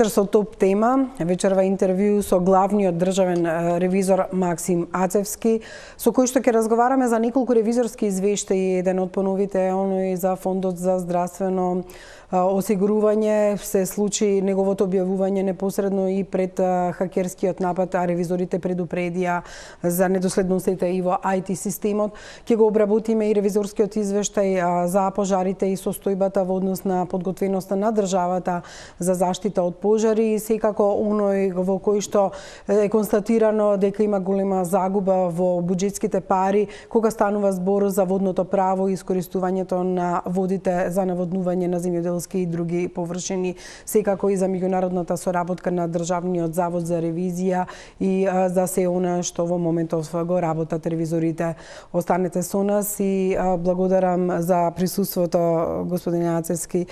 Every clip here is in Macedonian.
вечер со топ тема, вечерва интервју со главниот државен ревизор Максим Ацевски, со кој што ќе разговараме за неколку ревизорски извештаи. Еден од поновите е оној за Фондот за здравствено осигурување. Се случи неговото објавување непосредно и пред хакерскиот напад, а ревизорите предупредија за недоследностите и во IT системот. Ќе го обработиме и ревизорскиот извештај за пожарите и состојбата во однос на подготвеноста на државата за заштита од пожари, и секако оној во кој што е констатирано дека има голема загуба во буџетските пари кога станува збор за водното право и искористувањето на водите за наводнување на земјоделски и други површини, секако и за меѓународната соработка на Државниот завод за ревизија и за се она што во моментов го работат ревизорите. Останете со нас и благодарам за присуството, господин Ацевски,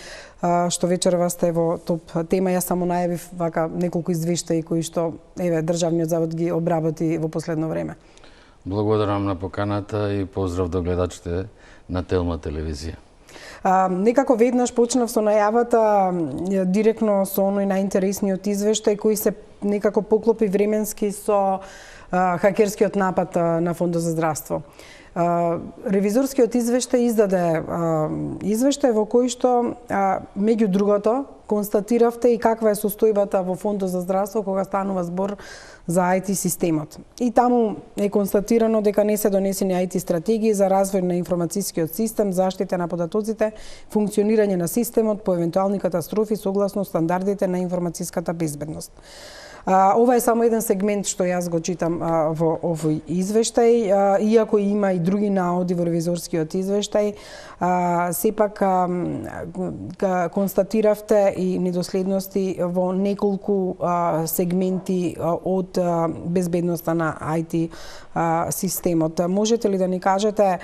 што вечерва сте во топ тема. Јас само најавив вака неколку извештаи кои што Државниот завод ги обработи во последно време. Благодарам на поканата и поздрав до гледачите на Телма телевизија. Некако веднаш почнав со најавата директно со оној најинтересниот извештај кој се некако поклопи временски со хакерскиот напад на Фондот за здравство. Ревизорскиот извештај издаде извештај во кој што меѓу другото констатиравте и каква е состојбата во Фондот за здравство кога станува збор за IT системот. И таму е констатирано дека не се донесени IT стратегии за развој на информацијскиот систем, заштита на податоците, функционирање на системот по евентуални катастрофи согласно стандардите на информацијската безбедност. Ова е само еден сегмент што јас го читам во овој извештај, иако има и други наоди во ревизорскиот извештај, сепак констатиравте и недоследности во неколку сегменти од безбедноста на IT системот. Можете ли да ни кажете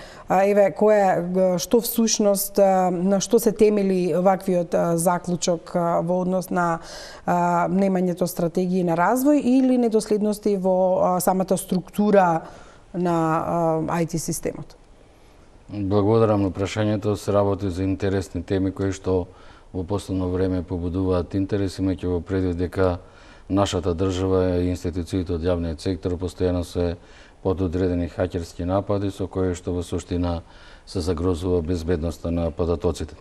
што всушност на што се темели ваквиот заклучок во однос на немањето стратегии на развој или недоследности во самата структура на IT системот? Благодарам на прашањето. Се работи за интересни теми кои што во последно време побудуваат интерес, имајќи во предвид дека нашата држава и институциите од јавниот сектор постојано се под одредени хакерски напади со кои што во суштина се загрозува безбедноста на податоците.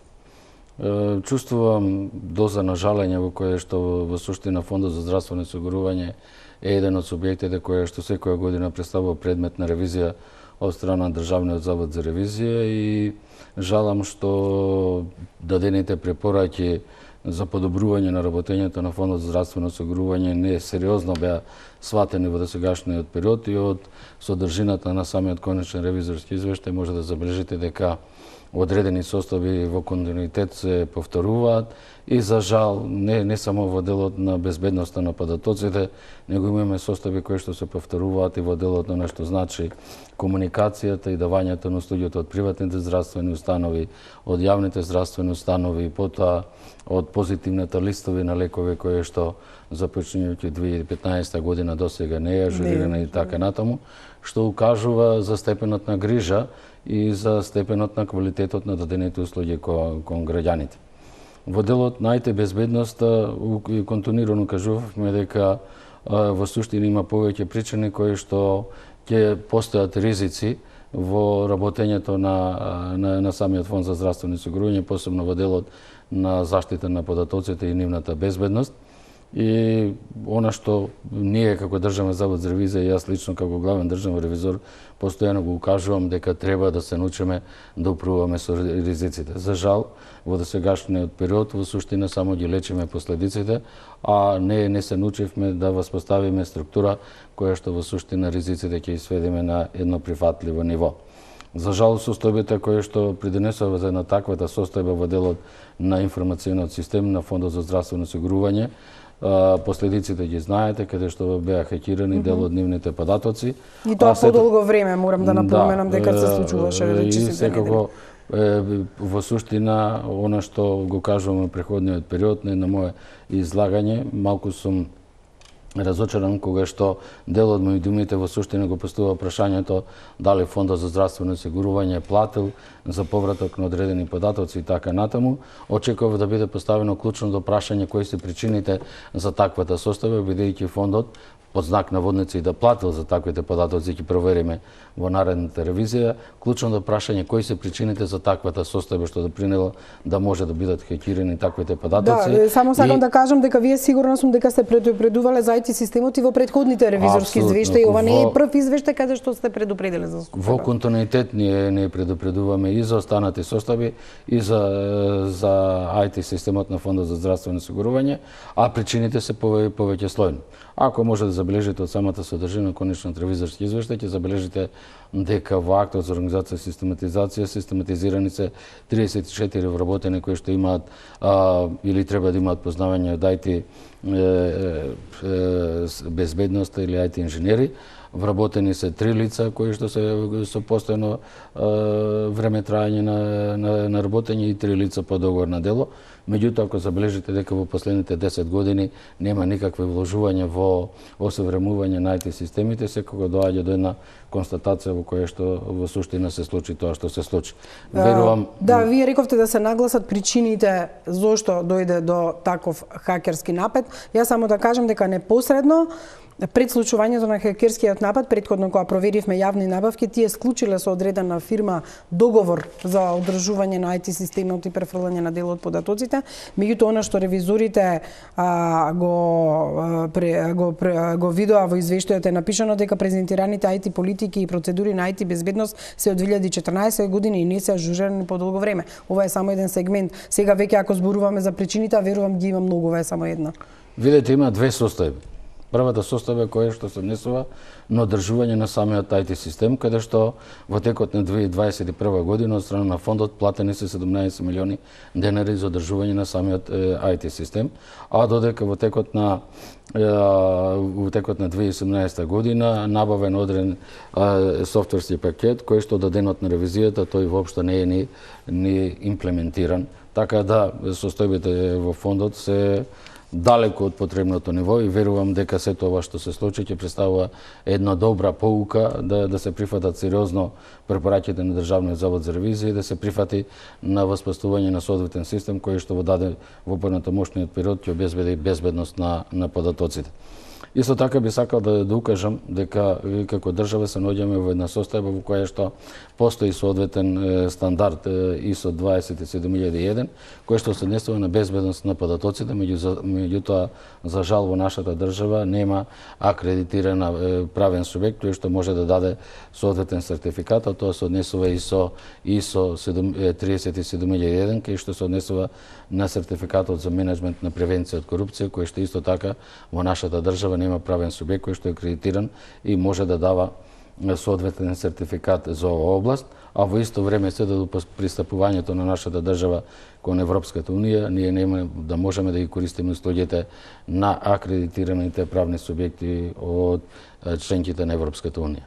Чувствувам доза на жалење во кое што во суштина Фондот за здравствено осигурување е еден од субјектите кој што секоја година представува предмет на ревизија од страна на Државниот завод за ревизија, и жалам што дадените препораки за подобрување на работењето на Фондот за здравствено осигурување не сериозно беа сватени во досегашниот период, и од содржината на самиот конечен ревизорски извештај може да забележите дека одредени состојби во континуитет се повторуваат, и за жал не само во делот на безбедноста на податоците, него имаме состојби кои што се повторуваат и во делот на нешто значи комуникацијата и давањето на услугите од приватните здравствени установи, од јавните здравствени установи, потоа од позитивните листови на лекови кои што започнувајќи 2015 година досега не е ажурирана и така натаму, што укажува за степенот на грижа и за степенот на квалитетот на дадените услуги кон граѓаните. Во делот на IT безбедноста континуирано кажувавме дека во суштина има повеќе причини кои што ќе постојат ризици во работењето на самиот Фонд за здравствено осигурување, посебно во делот на заштита на податоците и нивната безбедност. И она што ние како Државен завод за ревизија и јас лично како главен државен ревизор постојано го укажувам дека треба да се научиме да управуваме со ризиците. За жал, во досегашниот период во суштина само ги лечиме последиците, а не се научивме да воспоставиме структура која што во суштина ризиците ќе сведеме на едно прифатливо ниво. За жал, состојбите кои што придонесува за една таквата состојба во делот на информацијниот систем на Фондот за здравствено осигурување, последиците ги знаете, каде што беа хакирани дел од нивните податоци. И тоа подолго време, морам да напоменам, дека се случуваше речисите. И секако во суштина, она што го кажувам во преходниот период на моје излагање, малку сум разочаран кога што дел од медиумите во суштина го поставува прашањето дали Фондот за здравствено осигурување платил за повраток на одредени податоци и така натаму. Очекува да биде поставено клучното прашање кои се причините за таквата состава, бидејќи Фондот под знак наводници да платил за таквите податоци, ќе провериме во наредната ревизија. Клучното прашање кои се причините за таквата состојба што допринела да може да бидат хекирани таквите податоци. Да, само сакам да кажам дека вие сигурно сум дека сте предупредувале за IT системот и во претходните ревизорски извештаи. Ова не е прв извештај каде што сте предупредиле за состојба. Во континуитет ние предупредуваме и за останати состојби и за IT системот на Фондот за здравствено осигурување, а причините се повеќе слојни. Ако може да забележите од самата содржина конечниот ревизорски извештај, ќе забележите дека во актот за организација и систематизација систематизирани се 34 вработени кои што имаат или треба да имаат познавање од IT безбедност или IT инженери. Вработени се 3 лица кои што се со постојано време траење на работење и 3 лица по договор на дело. Меѓутоа, ако забележите дека во последните 10 години нема никакви вложувања во осовремување на IT системите, секако доаѓа до една констатација во која што во суштина се случи тоа што се случи. Верувам... Да, вие рековте да се нагласат причините зошто дојде до таков хакерски напад. Јас само да кажам дека непосредно пред случувањето на хакерскиот напад, претходно кога проверивме јавни набавки, тие склучиле со одредена фирма договор за одржување на IT системот и префрлање на дел од податоците. Меѓутоа, она што ревизорите го видоа во извештајот е напишано дека презентираните IT политики и процедури на IT безбедност се од 2014 година и не се ажурирани по долго време. Ова е само еден сегмент. Сега веќе ако зборуваме за причините, верувам ги има многу, ова е само една. Видете, има две состојби. Првата состојба која што се однесува на одржување на самиот IT систем, каде што во текот на 2021 година од страна на фондот платени се 17 милиони денари за одржување на самиот IT систем, а додека во текот на 2018 година набавен одреден софтверски пакет кој што до денот на ревизијата тој воопшто не е ни имплементиран. Така да состојбите во фондот се далеку од потребното ниво и верувам дека сето ова што се случи ќе представува една добра поука да се прифатат сериозно препораките на Државниот завод за ревизија и да се прифати на воспоставување на соодветен систем кој што во понатамошниот период ќе обезбеди безбедност на податоците. Исто така би сакал да укажам дека како држава се наоѓаме во една состојба во која што постои соодветен стандард ISO 27001 кој што се однесува на безбедност на податоците, меѓутоа за жал во нашата држава нема акредитирана правен субјект кој што може да даде соодветен сертификат, а тоа се однесува ISO 37001 кој што се однесува на сертификатот за менеджмент на превенција од корупција, кој што исто така во нашата држава нема правен субјект кој што е акредитиран и може да дава соодветен сертификат за оваа област, а во исто време се до пристапувањето на нашата држава кон Европската унија, ние нема да можеме да ги користиме услугите на акредитираните правни субјекти од членките на Европската унија.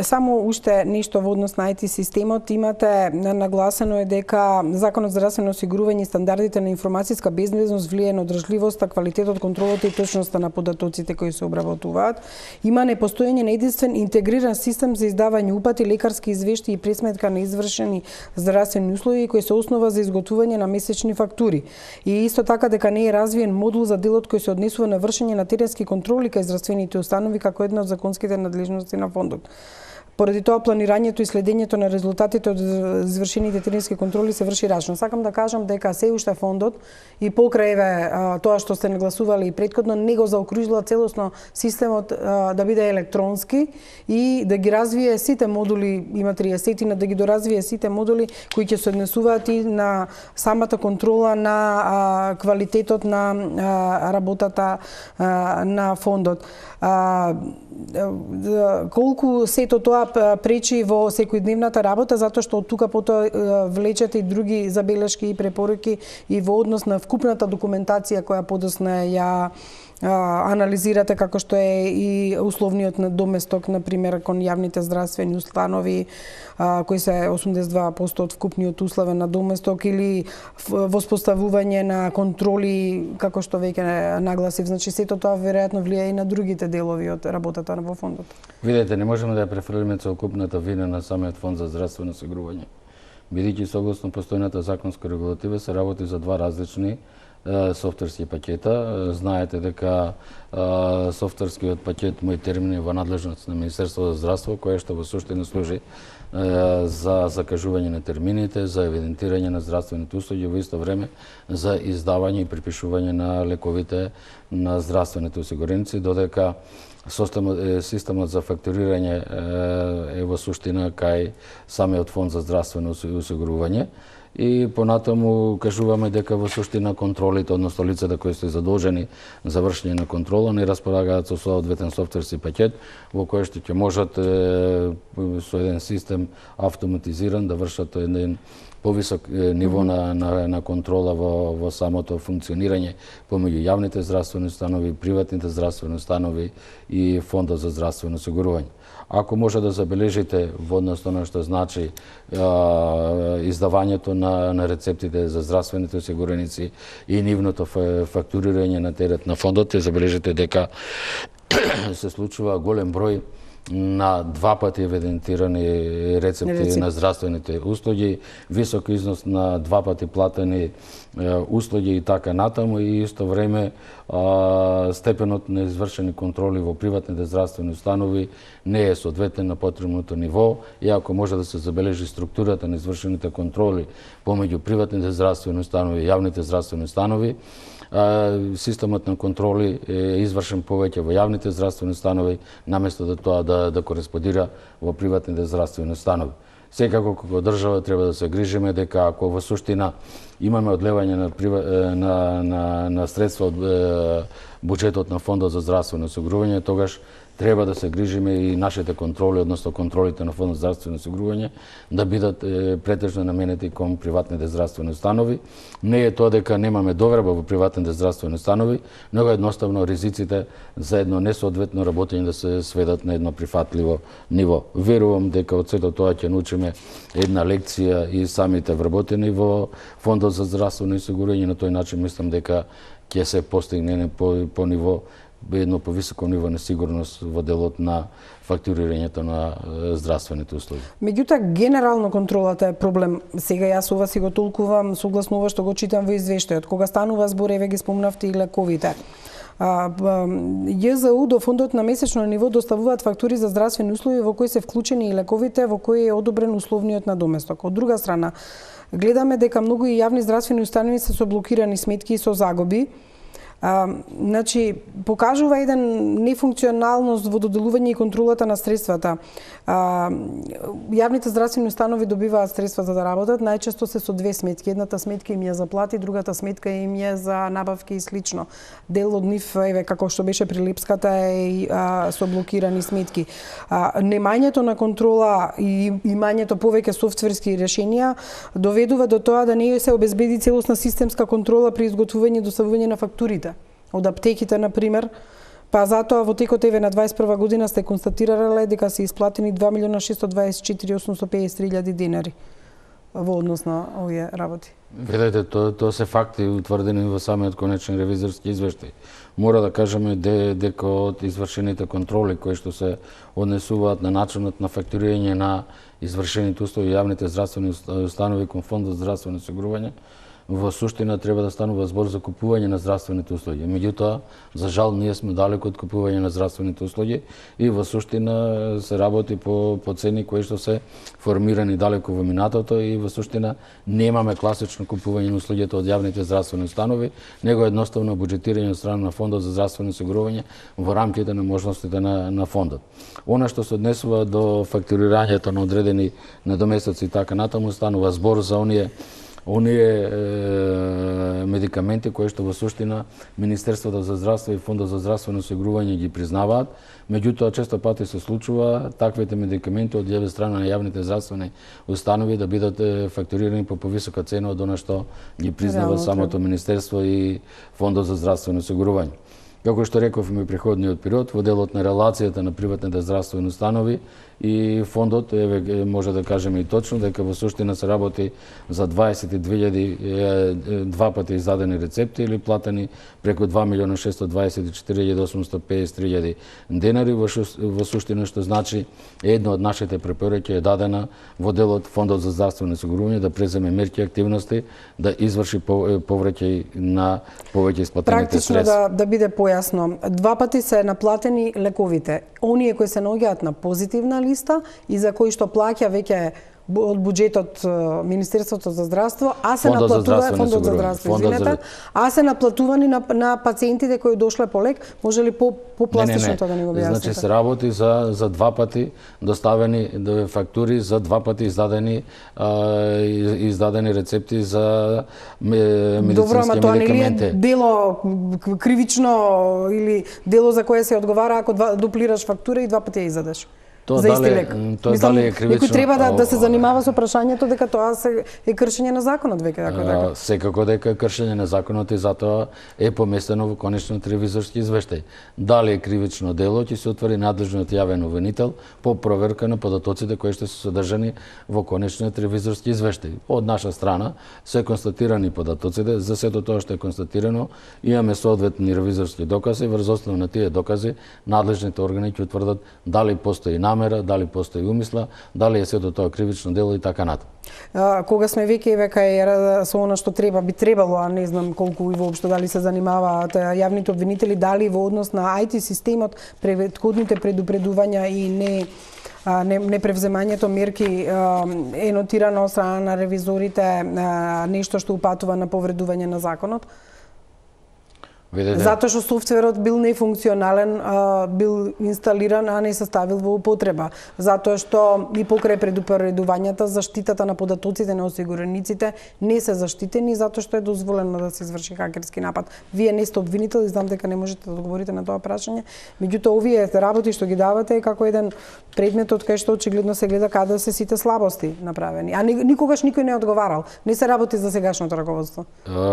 Само уште нешто во однос на IT системот, имате нагласено е дека Законот за здравствено осигурување и стандардите на информацијска безбедност влијае на одржливоста, квалитетот, контролата и точноста на податоците кои се обработуваат. Има непостоење на единствен интегриран систем за издавање упати, лекарски извештаи и пресметка на извршени здравствени услуги кои се основа за изготвување на месечни фактури. И исто така дека не е развиен модул за делот кој се однесува на вршење на теренски контроли кај здравствените установи како една од законските надлежности на фондот. Поради тоа планирањето и следењето на резултатите од извршените теренски контроли се врши рачно. Сакам да кажам дека се уште фондот и покрај тоа што сте нагласували и претходно не го заокружила целосно системот да биде електронски и да ги развие сите модули, има 30, да ги доразвие сите модули кои ќе се однесуваат и на самата контрола на квалитетот на работата на фондот. Колку сето тоа пречи во секојдневната работа, затоа што од тука потоа влечат и други забелешки и препораки и во однос на вкупната документација која подосна ја анализирате како што е и условниот доместок, например, кон јавните здравствени установи, кои се 82% од вкупниот условен на доместок, или воспоставување на контроли, како што веќе нагласив. Значи, сето тоа веројатно влијае и на другите делови од работата во фондот. Видете, не можеме да ја префрлиме целокупната вина на самиот фонд за здравствено осигурување. Бидејќи согласно постојната законска регулатива се работи за два различни софтверски пакета. Знаете дека софтверскиот пакет мој термин е во надлежност на Министерството за здравство, кое што во суштина служи за закажување на термините, за евидентирање на здравствените услуги, во исто време за издавање и припишување на лековите на здравствените осигуреници, додека системот за фактурирање е во суштина кај самиот фонд за здравствено осигурување. И понатаму кажуваме дека во суштина контролите, односно лицата кои се задолжени за вршење на контрола, не располагаат со соодветен софтверски пакет во кој што ќе можат со еден систем автоматизиран да вршат еден повисок ниво на контрола во самото функционирање помеѓу јавните здравствени установи, приватните здравствени установи и фондот за здравствено осигурување. Ако може да забележите во однос на што значи издавањето на рецептите за здравствените осигуреници и нивното фактурирање на терет на фондот, ќе забележите дека се случува голем број на два пати евидентирани рецепти на здравствените услуги, висок износ на два пати платени услуги и така натаму, и исто време степенот на извршени контроли во приватните здравствени установи не е соодветен на потребното ниво, иако може да се забележи структурата на извршените контроли помеѓу приватните здравствени установи и јавните здравствени установи. Системот на контроли е извршен повеќе во јавните здравствени установи, наместо да тоа да кореспондира во приватните здравствени установи. Секако како држава треба да се грижиме дека ако во суштина имаме одлевање на средства од буџетот на фондот за здравствено осигурување, тогаш треба да се грижиме и нашите контроли, односно контролите на фондот за здравствено осигурување, да бидат претежно наменети кон приватните здравствени установи. Не е тоа дека немаме доверба во приватните здравствени установи, но едноставно ризиците за едно несоодветно работење да се сведат на едно прифатливо ниво. Верувам дека од сето тоа ќе научиме една лекција и самите вработени во фондот за здравствено осигурување. На тој начин мислам дека ќе се постигне по ниво, едно повисоко ниво на сигурност во делот на фактурирањето на здравствените услуги. Меѓутоа, генерално контролата е проблем. Сега јас ова си го толкувам согласно ова што го читам во извештајот. Кога станува збор, еве ги спомнавте и лековите. ЈЗУ до фондот на месечно ниво доставуваат фактури за здравствени услуги во кои се вклучени и лековите во кои е одобрен условниот надоместок. Од друга страна, гледаме дека многу и јавни здравствени установи се со блокирани сметки и со загуби. Значи, покажува еден нефункционалност во доделување и контролата на средствата. Јавните здравствени установи добиваат средства за да работат, најчесто се со две сметки. Едната сметка им е за плати, другата сметка им е за набавки и слично. Дел од нив, еве, како што беше при Лепската, е со блокирани сметки. Немањето на контрола и имањето повеќе софтверски решенија доведува до тоа да не се обезбеди целосна системска контрола при изготвување и доставување на фактурите од аптеките, например. Па затоа во текот еве на 21 година сте констатирале дека се исплатени 2.624.853.000 денари во однос на овие работи. Видете, тоа се факти утврдени во самиот конечен ревизорски извештај. Мора да кажеме дека од извршените контроли кои што се однесуваат на начинот на фактурирање на извршените услуги јавните здравствени установи кон фондот за здравствено осигурување, во суштина треба да станува збор за купување на здравствените услуги. Меѓутоа, за жал, ние сме далеку од купување на здравствените услуги и во суштина се работи по цени кои што се формирани далеку во минатото и во суштина немаме класично купување на услугите од јавните здравствени установи, него едноставно буџетирање од страна на фондот за здравствено осигурување во рамките на можностите на фондот. Она што се однесува до фактурирањето на одредени надоместоци и така натаму, станува збор за оние медикаменти кои што во суштина Министерството за здравство и Фондот за здравствено осигурување ги признаваат, меѓутоа често пати се случува таквите медикаменти од страна на јавните здравствени установи да бидат фактурирани по повисока цена од она што ги признава самото Министерство и Фондот за здравствено осигурување. Како што рековме и преходниот период, во делот на релацијата на приватните здравствени установи и фондот, може да кажеме и точно, дека во суштина се работи за 22.000 два пати издадени рецепти или платени преку 2.624.853 денари, во суштина што значи една од нашите препораки е дадена во делот Фондот за здравствено осигурување да преземе мерки и активности да изврши повраќај на повеќе исплатените средства. Практично да биде појасно, два пати се наплатени лековите. Оние кои се наоѓаат на позитивна листа и за кои што плаќа веќе од буџетот Министерството за здравство, а се наплатува Фондот за здравство, извинете, а се наплатувани на пациентите кои дошле по лек, може ли по-пластично тоа да ни го објасните? Значи се работи за два пати доставени фактури за два пати издадени рецепти за медицински медикаменти. Добро, ама тоа не е дело кривично или дело за кое се одговара ако дуплираш фактура и два пати ја издадеш? Тоа за исти лек. Тоа дали е кривично? Некој треба да се занимава со прашањето дека тоа е кршење на законот веќе дека. Секако дека е кршење на законот и затоа е поместено во конечниот ревизорски извештај. Дали е кривично дело, ќе се отвори надлежниот јавен обвинител по проверка на податоците кои што се содржани во конечниот ревизорски извештај. Од наша страна се констатирани податоците, за сето тоа што е констатирано, имаме соодветни ревизорски докази, врз основа на тие докази надлежните органи ќе утврдат дали постои намера, дали постои умисла, дали е сето тоа кривично дело и така натаму. Кога сме веќе со она што би требало, а не знам колку и воопшто дали се занимаваат јавните обвинители, дали во однос на IT системот, претходните предупредувања и не превземањето мерки е нотирано од страна на ревизорите нешто што упатува на повредување на законот? Затоа што софтверот бил нефункционален, бил инсталиран, а не се ставил во употреба. Затоа што и покрај предупредувањата, заштитата на податоците на осигурениците не се заштитени, затоа што е дозволено да се изврши хакерски напад. Вие не сте обвинител и знам дека не можете да одговорите на тоа прашање. Меѓутоа, овие работи што ги давате е како еден предмет од кај што очигледно се гледа каде се сите слабости направени. А никогаш никој не одговарал. Не се работи за сегашното раководство.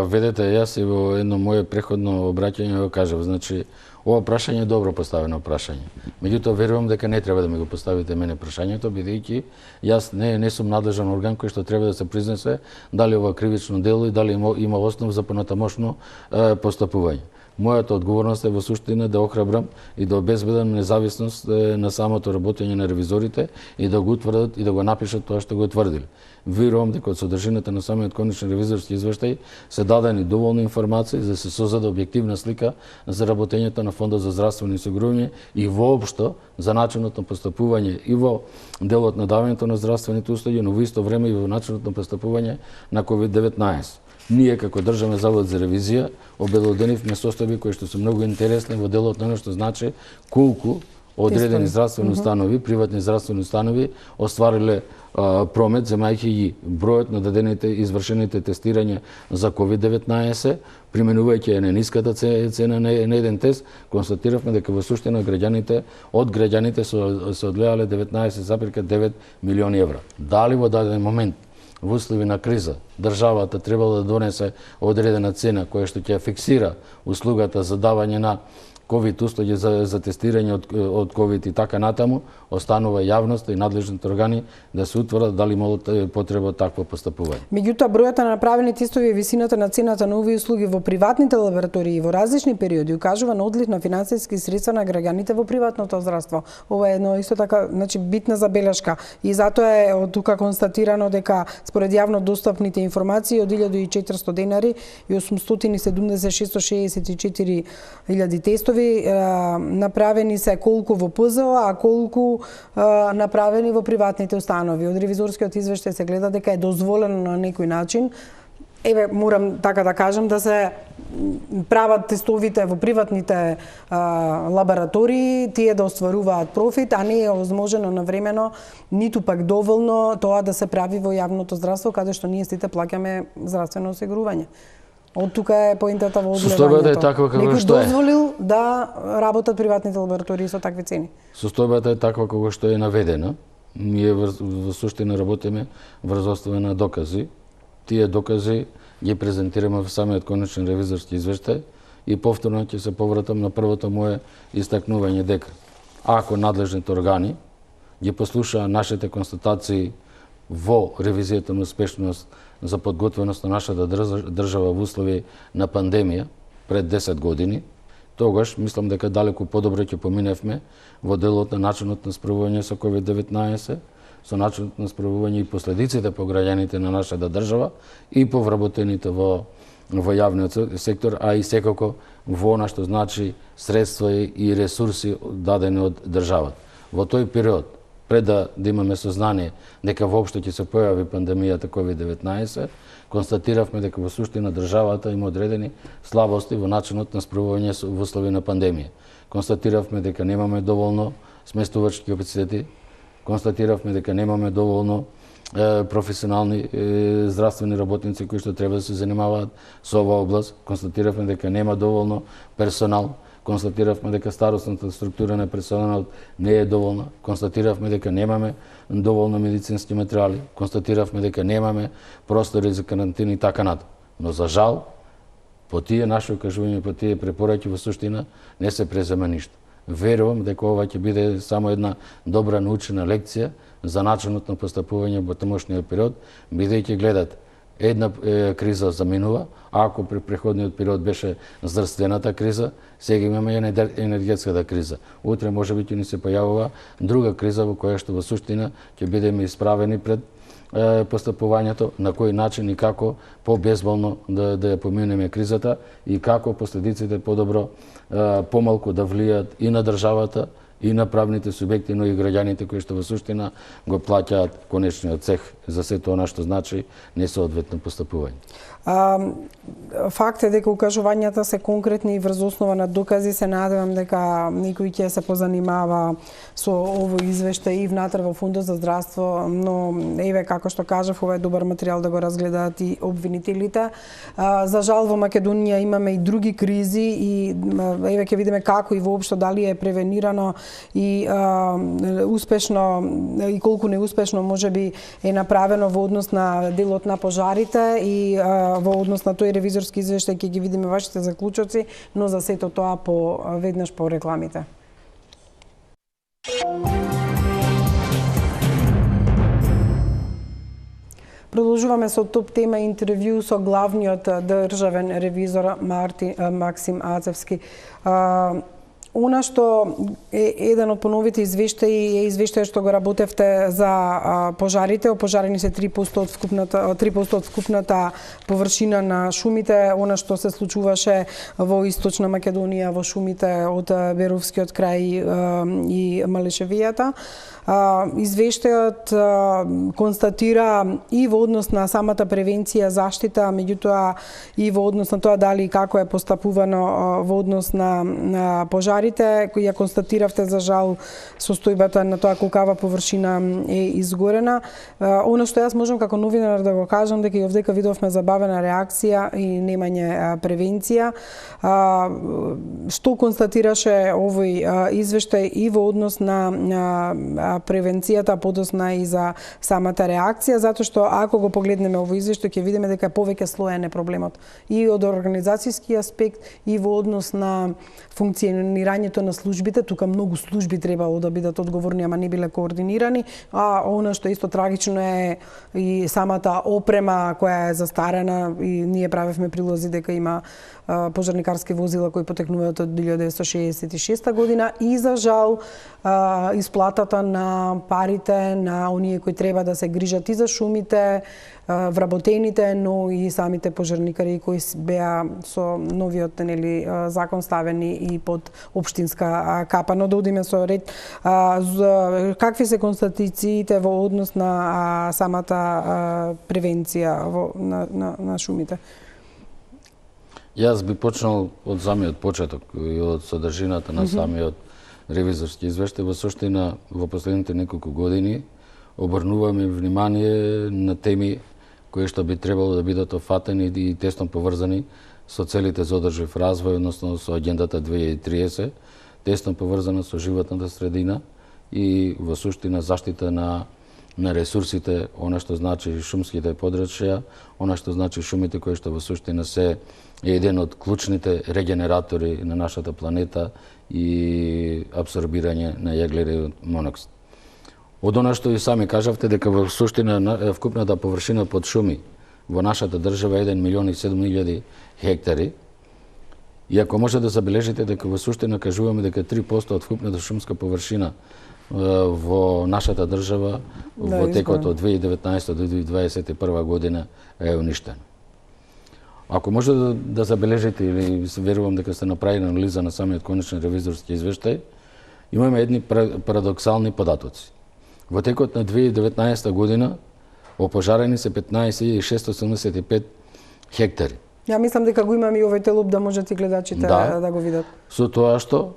Ведете, јас и во едно мое преходно обраќање го кажав, значи ова прашање е добро поставено прашање. Меѓутоа верувам дека не треба да ми го поставите мене прашањето, бидејќи јас не сум надлежен орган кој што треба да се произнесе дали ова кривично дело и дали има основ за понатамошно постапување. Мојата одговорност е во суштина да охрабрам и да обезбедам независност на самото работење на ревизорите и да го утврдат и да го напишат тоа што го утврдили. Верувам дека од содржината на самиот конечен ревизорски извештај се дадени доволно информации за да се создаде објективна слика за работењето на Фондот за здравствено осигурување и воопшто за начинот на постапување и во делот на давањето на здравствените услуги, но во исто време и во начинот на постапување на COVID-19. Ние како Државен завод за ревизија обелоденивме состојби кои што се многу интересни во делот на оно што значи колку одредени здравствени установи, приватни здравствени установи оствариле промет, земајќи ги бројот на дадените извршените тестирања за COVID-19, применувајќи ја ниската цена на еден тест, констатиравме дека во суштина од граѓаните се одлеале 19,9 милиони евра. Дали во даден момент во услови на криза државата требало да донесе одредена цена која што ќе фиксира услугата за давање на ковид услуги за тестирање од ковид и така натаму, останува јавноста и надлежните органи да се утврдат дали имало потреба од такво постапување. Меѓутоа, бројот на направени тестови и висината на цената на овие услуги во приватните лаборатории во различни периоди укажува на одлив на финансиски средства на граѓаните во приватното здравство. Ова е едно исто така, значи битна забелешка и затоа е од тука констатирано дека според јавно достапните информации од 1400 денари и 870.664 тестови направени се колку во ПЗО, а колку направени во приватните установи. Од ревизорскиот извештај се гледа дека е дозволено на некој начин. Морам така да кажам да се прават тестовите во приватните лаборатории, тие да остваруваат профит, а не е овозможено навремено, ниту пак доволно тоа да се прави во јавното здравство, каде што ние сите плаќаме здравствено осигурување. Од тука е поентата во одгледањето. Состојбата е таква како што е. Некој дозволил да работат приватните лаборатории со такви цени. Состојбата е таква како што е наведена. Ние во суштина работиме врз основа на докази. Тие докази ги презентираме во самиот конечен ревизорски извештај и повторно ќе се повратам на првото мое истакнување дека ако надлежните органи ги послушаа нашите констатации во ревизијата на успешност за подготвеност на нашата држава во услови на пандемија пред 10 години, тогаш мислам дека далеку подобро ќе поминевме во делот на начинот на справување со COVID-19, со начинот на справување и последиците по граѓаните на нашата држава и по вработените во јавниот сектор, а и секако во она што значи средства и ресурси дадени од државата. Во тој период, пред да имаме сознание дека воопшто ќе се појави пандемијата COVID-19, констатиравме дека во суштина државата има одредени слабости во начинот на справување во услови на пандемија. Констатиравме дека немаме доволно сместувачки капацитети, констатиравме дека немаме доволно професионални здравствени работници кои што треба да се занимаваат со оваа област, констатиравме дека нема доволно персонал, констатиравме дека старосната структура на персоналот не е доволна, констатиравме дека немаме доволно медицински материјали, констатиравме дека немаме простори за карантини и така натаму. Но за жал, по тие наши укажувања, по тие препораки во суштина не се презема ништо. Верувам дека ова ќе биде само една добра научена лекција за начинот на постапување во тамошниот период, бидејќи гледат една криза заминува, а ако при преходниот период беше здравствената криза, сега имаме енергетската криза. Утре можеби ќе ни се појавува друга криза во која што во суштина ќе бидеме исправени пред постапувањето, на кој начин и како побезболно да ја поминеме кризата и како последиците подобро помалку да влијат и на државата, и на правните субјекти, но и граѓаните кои што во суштина го плаќаат конечниот цех за сето она што значи несоодветно постапување. Факт е дека укажувањата се конкретни и врз основа на докази. Се надевам дека некој ќе се позанимава со овој извештај и внатре во Фондот за здравство, но еве како што кажав, ова е добар материјал да го разгледаат и обвинителите. За жал во Македонија имаме и други кризи и еве ќе видиме како и воопшто дали е превенирано и успешно и колку неуспешно можеби е направено во однос на делот на пожарите и во однос на тој ревизорски извештај ќе ги видиме вашите заклучоци, но за сето тоа веднаш по рекламите. Продолжуваме со топ тема интервју со главниот државен ревизор Максим Ацевски. Она што е еден од поновите извештаи е извештај што го работевте за пожарите. Опожарени се 3% од скупната површина на шумите, она што се случуваше во Источна Македонија, во шумите од Беровскиот крај и Малешевијата. Извештајот констатира и во однос на самата превенција, заштита, меѓутоа и во однос на тоа дали и како е постапувано во однос на пожарите, кои ја констатиравте за жал состојбата на тоа колкава површина е изгорена. Оно што јас можам како новинар да го кажам дека и овдека видовме забавена реакција и немање превенција. Што констатираше овој извештај и во однос на превенцијата, подосна и за самата реакција, затоа што ако го погледнеме овој извештај ќе видиме дека е повеќе слоен е проблемот и од организацијски аспект и во однос на функционирањето на службите. Тука многу служби требало да бидат одговорни, ама не биле координирани, а она што исто трагично е и самата опрема која е застарена и ние правевме прилози дека има пожарникарски возила кои потекнуваат од 1966 година и за жал исплатата на парите на оние кои треба да се грижат и за шумите, вработените, но и самите пожарникари кои беа со новиот закон ставени и под општинска капа. Но да одиме со ред. Какви се констатациите во однос на самата превенција на шумите? Јас би почнал од самиот почеток и од содржината на самиот ревизорски извештај. Во суштина, во последните неколку години обрнуваме внимание на теми кои што би требало да бидат офатени и тесно поврзани со целите за одржив развој, односно со агендата 2030, тесно поврзана со животната средина и во суштина заштита на на ресурсите, она што значи шумските подрачја, она што значи шумите кои што во суштина се еден од клучните регенератори на нашата планета и абсорбирање на јаглерен моноксид. Од она што и сами кажавте дека во суштина вкупната површина под шуми во нашата држава е 1.700.000 хектари. И ако може да забележите дека во суштина кажуваме дека 3% од вкупната шумска површина во нашата држава во текот од 2019 до 2021 година е уништена. Ако може да забележите или верувам дека сте направили анализа на самиот конечен ревизорски извештај, имаме едни парадоксални податоци. Во текот на 2019 година опожарени се 15.675 хектари. Ја мислам дека го имам и овој телуп да можат и гледачите да го видат. Со тоа што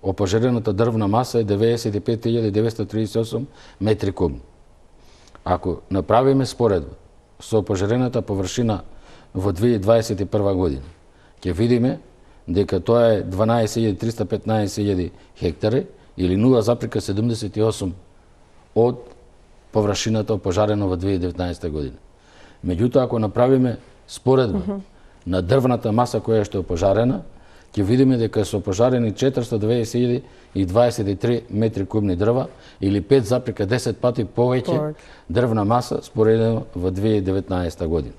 опожарената дрвна маса е 95.938 метри кубни. Ако направиме споредба со опожарената површина во 2021 година, ќе видиме дека тоа е 12.315 хектари или 0,78 од површината опожарена во 2019 година. Меѓутоа, ако направиме споредба на дрвната маса која што е опожарена, ќе видиме дека се опожарени 420.023 метри кубни дрва или 5,10 пати повеќе дрвна маса споредено во 2019 година.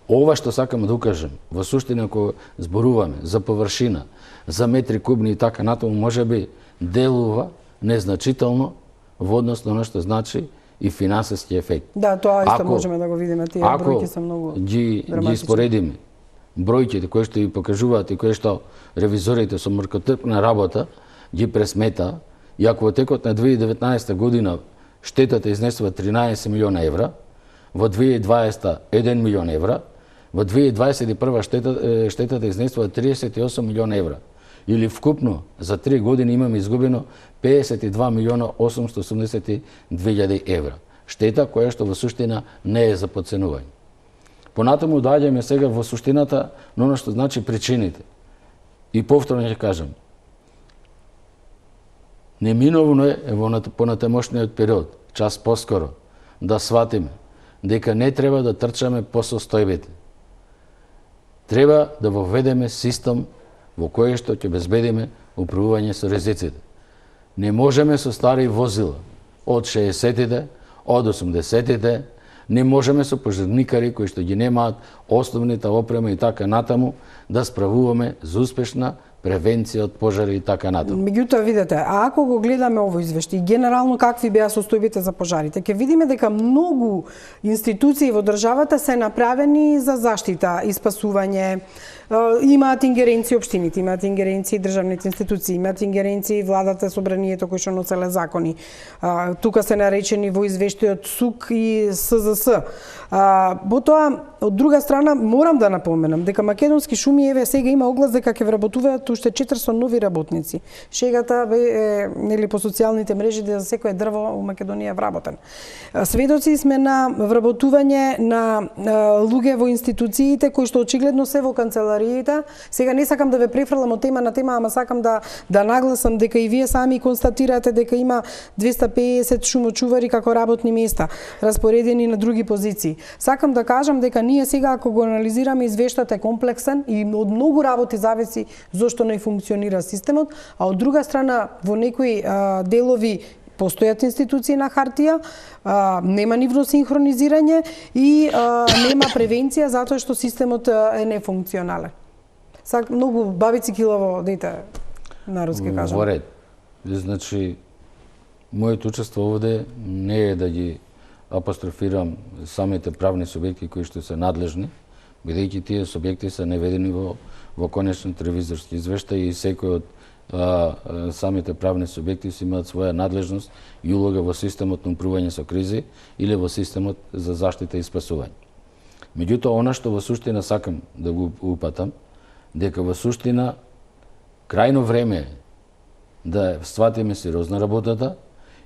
Ова што сакам да укажем, во суштина кога зборуваме за површина, за метри кубни и така натаму, можеби делува незначително во однос на што значи и финансиски ефект. Да, тоа исто можеме да го видиме, тие бројки се многу драматични. Ги споредиме бројките кои што ви покажуваат и кои што ревизорите со мркотрпна работа ги пресмета, и ако во текот на 2019 година штетата изнесува 13 милиона евра, во 2020 1 милион евра, во 2021 штетата изнесува 38 милиона евра. Или вкупно за 3 години имаме изгубено 52 милиона 882.000 евра. Штета која што во суштина не е за подценување. Понатаму доаѓаме сега во суштината на оно што значи причините. И повторно ќе кажам, неминовно е во понатамошниот период, час поскоро, да сватиме дека не треба да трчаме по состојбите. Треба да воведеме систем во кој што ќе обезбедиме управување со ризиците. Не можеме со стари возила од 60-тите, од 80-тите, не можеме со пожарникари кои што ги немаат основните опрема и така натаму да справуваме за успешна превенција од пожари и така натаму. Меѓутоа, видете, а ако го гледаме овој извештај, генерално какви беа состојбите за пожарите, ќе видиме дека многу институции во државата се направени за заштита и спасување. Имаат ингеренции општините, имаат ингеренции државните институции, имаат ингеренции владата, собранието кои што носеле закони. Тука се наречени во извештајот СУК и СЗС. Потоа, од друга страна, морам да напоменам дека Македонски шуми еве сега има оглас дека ќе вработуваат уште 400 нови работници. Шегата бе нели по социјалните мрежи дека за секое дрво у Македонија е вработен. Сведоци сме на вработување на луѓе во институциите кои што очигледно се во канцелариите. Сега не сакам да ве префрлам од тема на тема, ама сакам да нагласам дека и вие сами констатирате дека има 250 шумочувари како работни места, распоредени на други позиции. Сакам да кажам дека ние сега ако го анализираме извештајот е комплексен и од многу работи зависи зошто не функционира системот, а од друга страна во некои делови постојат институции на хартија, нема нивно синхронизирање и нема превенција затоа што системот е нефункционален. Многу бабици килаво дете, народски кажам. Во ред. Значи, моето учество овде не е да ги апострофирам самите правни субјекти кои што се надлежни, бидејќи тие субјекти се наведени во конечниот ревизорски извештај и секој од самите правни субјекти си имаат своја надлежност и улога во системот на управување со кризи или во системот за заштита и спасување. Меѓутоа, она што во суштина сакам да го упатам, дека во суштина крајно време е да сватиме сериозна работата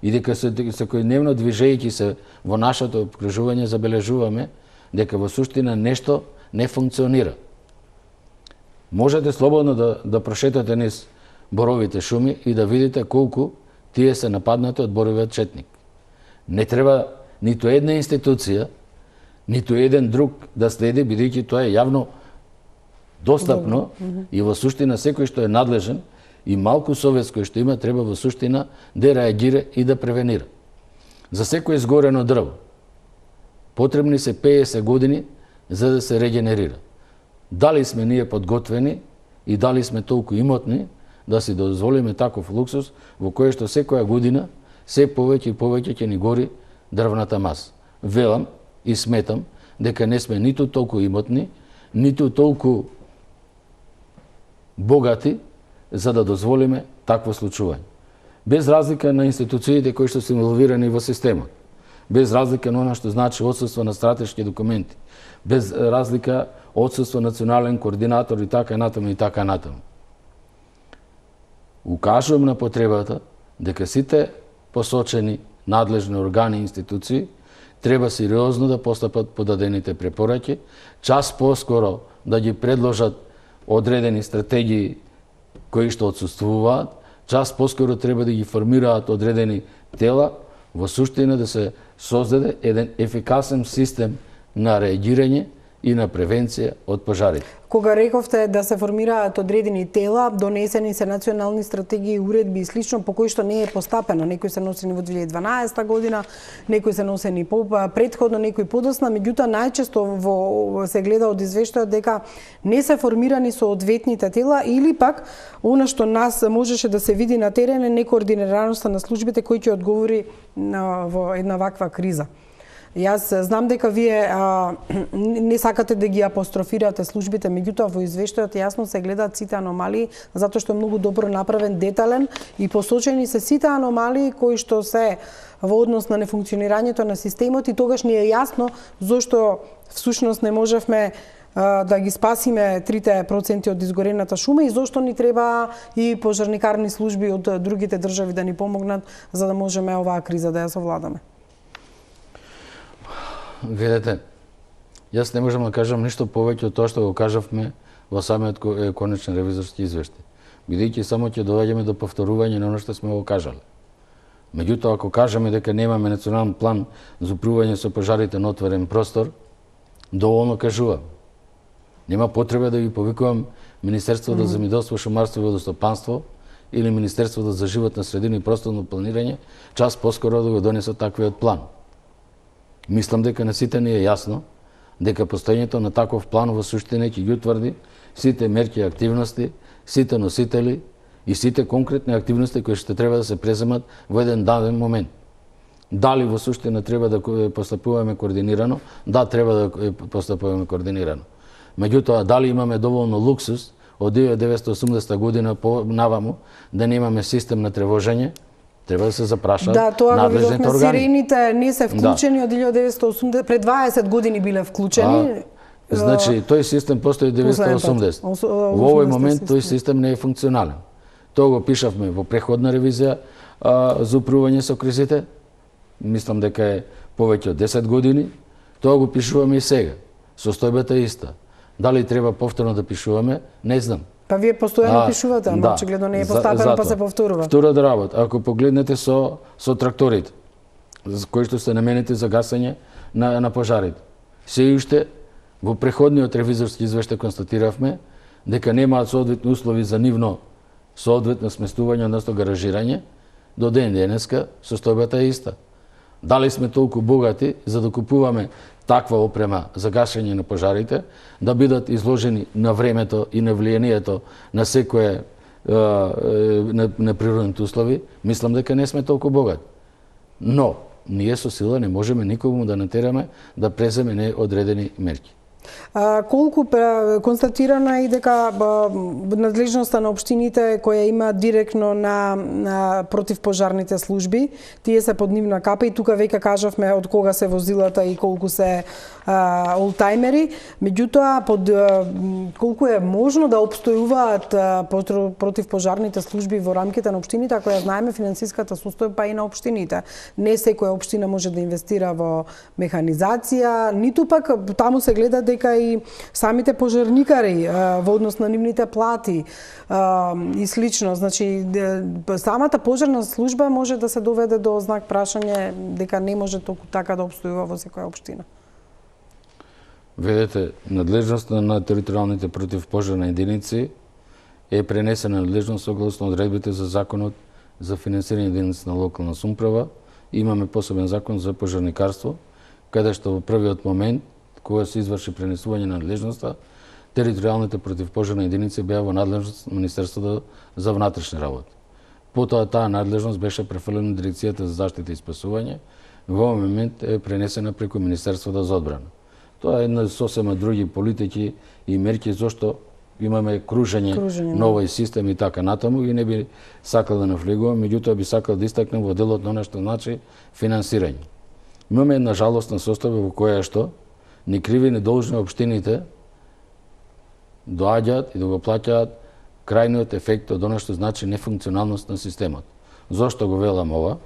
и дека секојдневно движејќи се во нашето обкружување забележуваме дека во суштина нешто не функционира. Можете слободно да прошетате низ боровите шуми и да видите колку тие се нападнати од боровиот четник. Не треба ниту една институција, ниту еден друг да следи, бидејќи тоа е јавно достапно и во суштина секој што е надлежен и малку совест кој што има треба во суштина да реагира и да превенира. За секој изгорено дрво потребни се 50 години за да се регенерира. Дали сме ние подготвени и дали сме толку имотни да си дозволиме таков луксус во кој што секоја година се повеќе и повеќе ќе ни гори дрвната маса. Велам и сметам дека не сме ниту толку имотни, ниту толку богати за да дозволиме такво случување. Без разлика на институциите кои што се инволвирани во системот, без разлика на она што значи отсутство на стратешки документи, без разлика отсутство национален координатор и така натаму и така натаму. Укажувам на потребата дека сите посочени надлежни органи и институции треба сериозно да постапат по дадените препораки, час поскоро да ги предложат одредени стратегии кои што отсуствуваат, час поскоро треба да ги формираат одредени тела, во суштина да се создаде еден ефикасен систем на реагирање и на превенција од пожарите. Кога рековте да се формираат одредени тела, донесени се национални стратегии, уредби и слично по кои што не е постапено. Некои се носени во 2012 година, некои се носени претходно, некои подосна, меѓутоа најчесто се гледа од извештајот дека не се формирани соодветните тела или пак она што нас можеше да се види на терен е некоординираноста на службите кои ќе одговори во една ваква криза. Јас знам дека вие не сакате да ги апострофирате службите, меѓутоа во извештајот јасно се гледаат сите аномалии, затоа што е многу добро направен, детален и посочени се сите аномалии кои што се во однос на нефункционирањето на системот и тогаш ни е јасно зошто всушност не можевме да ги спасиме 3% од изгорената шума и зошто ни треба и пожарникарни служби од другите држави да ни помогнат за да можеме оваа криза да ја совладаме. Видете, јас не можам да кажам ништо повеќе од тоа што го кажавме во самиот конечен ревизорски извештај, бидејќи само ќе доаѓаме до повторување на оно што сме го кажале. Меѓутоа, ако кажеме дека немаме национален план за управување со пожарите на отворен простор, доволно кажувам. Нема потреба да ви повикувам Министерството за земјоделство, шумарство и водостопанство или Министерството за животна средина и просторно планирање, час поскоро да го донесат таквиот план. Мислам дека на сите ни е јасно дека постоењето на таков план во суштина ќе ги утврди сите мерки и активности, сите носители и сите конкретни активности кои што треба да се преземат во еден даден момент. Дали во суштина треба да постапуваме координирано? Да, треба да постапуваме координирано. Меѓутоа, дали имаме доволно луксус од 1980 година по наваму да немаме систем на тревожење? Треба да се запрашаат надлежните органи. Сирените не се вклучени од 1980, пред 20 години биле вклучени. Значи, тој систем постои од 1980. Во овој момент тој систем не е функционален. Тоа го пишавме во преходна ревизија за управување со кризите. Мислам дека е повеќе од 10 години. Тоа го пишуваме и сега. Состојбата е иста. Дали треба повторно да пишуваме, не знам. Па вие постојано пишувате, ама очигледно не е постапено, па се повторува. Втората работа, ако погледнете со тракторите, кои што се наменети за гасење на пожарите. Се уште во преходниот ревизорски извештај констатиравме дека немаат соодветни услови за нивно соодветно сместување, односно гаражирање. До ден денеска состојбата е иста. Дали сме толку богати за да купуваме таква опрема за гашење на пожарите, да бидат изложени на времето и на влијанието на секое на природните услови? Мислам дека не сме толку богати. Но ние со сила не можеме никому да натераме да преземе неодредени мерки. Колку констатирано е и дека надлежноста на општините која има директно на противпожарните служби, тие се под нивна капа и тука веќе кажавме од кога се возилата и колку се олтајмери, меѓутоа колку е можно да опстојуваат противпожарните служби во рамките на општините, ако ја знаеме финансиската состојба и на општините. Не секоја општина може да инвестира во механизација, ниту пак таму се гледа дека и самите пожарникари во однос на нивните плати и слично, значи самата пожарна служба може да се доведе до знак прашање дека не може толку така да обстојува во секоја општина. Видете, надлежноста на територијалните противпожарни единици е пренесена надлежност согласно одредбите за Законот за финансирање единици на локална самоуправа. Имаме посебен закон за пожарникарство, каде што во првиот момент, кога се изврши пренесување на надлежноста, територијалните противпожарни единици беа во надлежност на Министерството за внатрешни работи. Потоа таа надлежност беше префрлена на Дирекцијата за заштита и спасување, во момент е пренесена преку Министерството за одбрана. Тоа е една сосема други политики и мерки зашто имаме кружење на овој систем и така натаму и не би сакал да навлегувам, меѓутоа би сакал да истакнем во делот на она што значи финансирање. Имаме една жалостна состојба во која што ни криви недолжни општините доаѓаат и да го плаќаат крајниот ефект од она што значи нефункционалност на системот. Зошто го велам ова?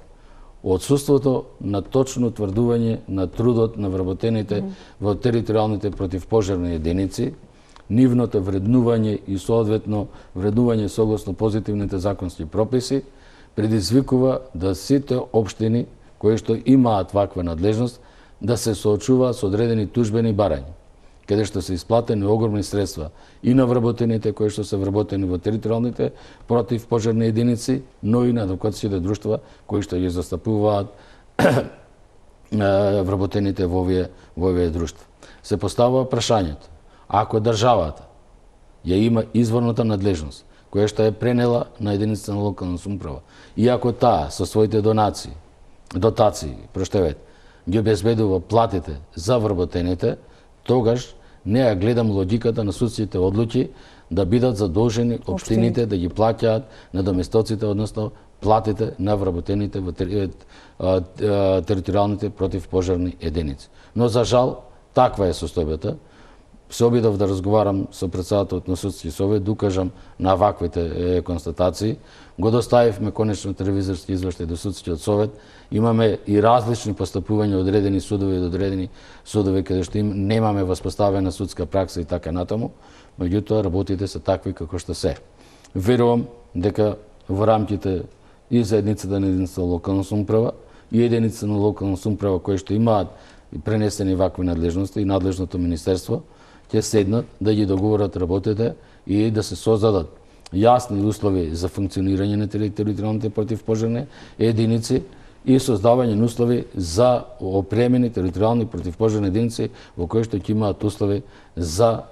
Отсуството на точно утврдување на трудот на вработените во територијалните противпожарни единици, нивното вреднување и соодветно вреднување согласно позитивните законски прописи, предизвикува да сите општини кои што имаат ваква надлежност да се соочуваат со одредени тужбени барања, каде што се исплатени огромни средства и на вработените кои што се вработени во територијалните противпожарни единици, но и на адвокатските друштва кои што ги застапуваат вработените во овие друштва. Се поставува прашањето: ако државата ја има изворната надлежност, која што е пренела на единицата на локална самоуправа, и ако таа со своите дотации, ги обезбедува платите за вработените, тогаш не ја гледам логиката на судските одлуки да бидат задолжени општините да ги плаќаат надоместоците, односно платите на вработените во територијалните противпожарни единици. Но за жал, таква е состојбата. Се обидов да разговарам со председателот на судски совет, да укажам на ваквите констатации. Го доставивме конечно ревизорски извештај до судскиот совет. Имаме и различни постапувања од одредени судови до одредени судови каде што немаме воспоставена судска пракса и така натаму, меѓутоа работите се такви како што се. Верувам дека во рамките и заедницата на единицата локална самоуправа и единицата на локална самоуправа кои што имаат пренесени вакви надлежности и надлежното министерство ќе седнат да ги договорат работите и да се создадат јасни услови за функционирање на територијалните противпожарни единици и создавање на услови за опремени територијални противпожарни единици во кои што ќе имаат услови за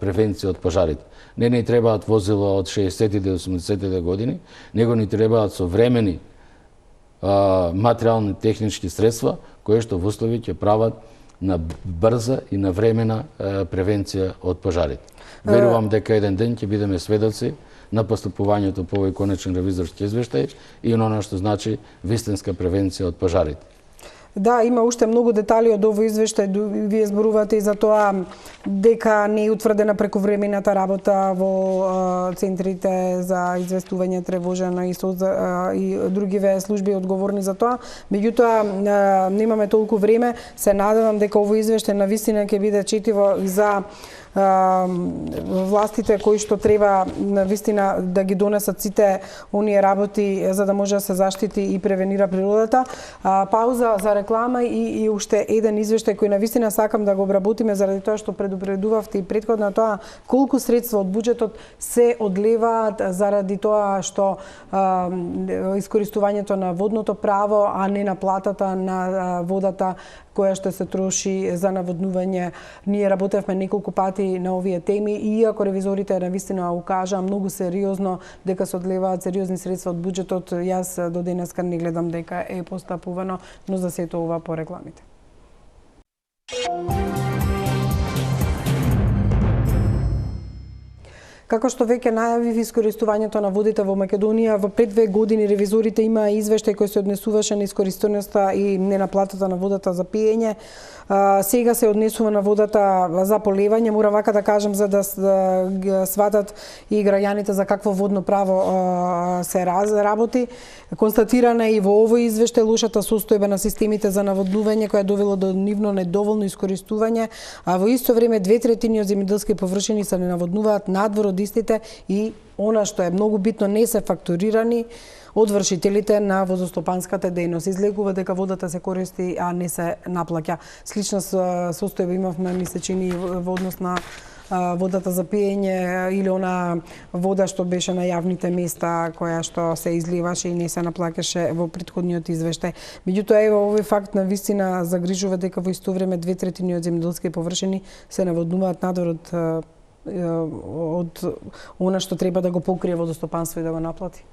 превенција од пожарите. Не ни требаат возила од 60-тите до 80-тите години, него ни требаат современи материјални технички средства кои што во услови ќе прават на брза и на времена превенција од пожарите. Верувам дека еден ден ќе бидеме сведоци на постапувањето по овој конечен ревизорски извештај и на она што значи вистинска превенција од пожарите. Да, има уште многу детали од овој извештај. Вие зборувате и за тоа дека не е утврдена прековремената работа во центрите за известување тревожено и другиве служби одговорни за тоа. Меѓутоа, немаме толку време. Се надевам дека овој извештај навистина ќе биде четиво за властите кои што треба навистина да ги донесат сите оние работи за да може да се заштити и превенира природата. Пауза за реклама и уште еден извештај кој навистина сакам да го обработиме заради тоа што предупредувавте и претходно тоа колку средства од буџетот се одлеваат заради тоа што искористувањето на водното право, а не на платата на водата која што се троши за наводнување. Ние работевме неколку пати на овие теми и иако ревизорите навистина укажаа многу сериозно дека се одлеваат сериозни средства од буџетот, јас до денеска не гледам дека е постапувано, но за сето ова по рекламите. Како што веќе најавив, искористувањето на водите во Македонија во пред 2 години ревизорите имаа извештај кој се однесуваше на искориственоста и ненаплатата на водата за пиење. Сега се однесува на водата за полевање, мора вака да кажем за да сватат и граѓаните за какво водно право се работи. Констатирана е и во овој извештај лошата состојба на системите за наводнување која довело до нивно недоволно искористување, а во исто време 2/3 од земјоделски површини се наводнуваат надвор од истите и она што е многу битно не се фактурирани од вршителите на водостопанската дејност. Излегува дека водата се користи, а не се наплаќа. Слична состојба имавме, ми се чини, во однос на водата за пиење или она вода што беше на јавните места која што се изливаше и не се наплаќаше во претходниот извештај. Меѓутоа, ево, овој факт на вистина загрижува дека во исто време 2/3 од земјоделски површини се наводнуваат надвор од она што треба да го покрие водостопанство и да го наплати.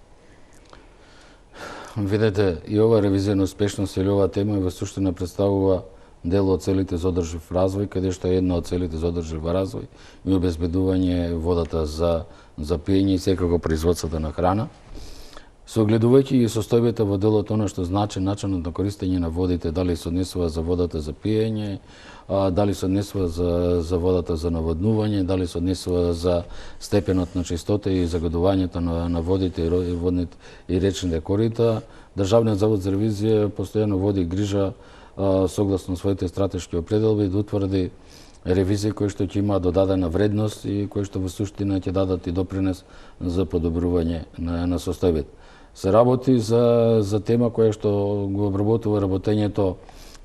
Видете, и ова ревизија на успешност или оваа тема во суштина представува дел од целите за одржив развој, каде што е една од целите за одржив развој и обезбедување водата за пиење и секако производството на храна. Согледувајќи и состојбата во делот она што значи начинот на користење на водите, дали се однесува за водата за пиење, дали се однесува за водата за наводнување, дали се однесува за степенот на чистота и загадувањето на водите и речните корита, Државниот завод за ревизија постојано води грижа согласно своите стратешки определби да утврди ревизии кои што ќе имаат додадена вредност и кои што во суштина ќе дадат и допринес за подобрување на состојбата. Се работи за тема која што го обработува работењето